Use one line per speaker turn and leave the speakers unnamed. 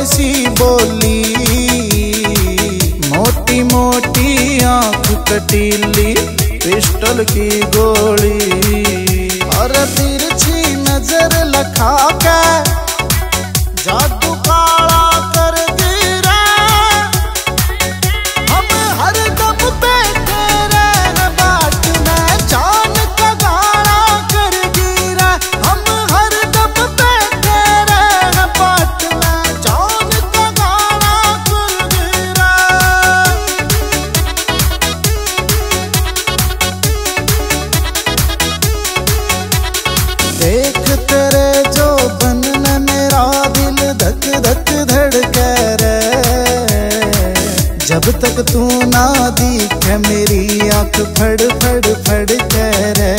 थोड़ी सी बोली, मोटी मोटी आंख कटीली, पिस्टल की गोली। और तिरछी नजर लखा के जादू काला कर गिरा। हम हर दम बैठे रहे बाट में, जान का गाला कर गिरा। हम हर दम बैठे रहे बाट में, जान का गाला कर गिरा। देख तेरे जो बनने मेरा दिल धक धक धड़के रे। जब तक तू ना दिखे मेरी आंख फड़ फड़ फड़ के रे।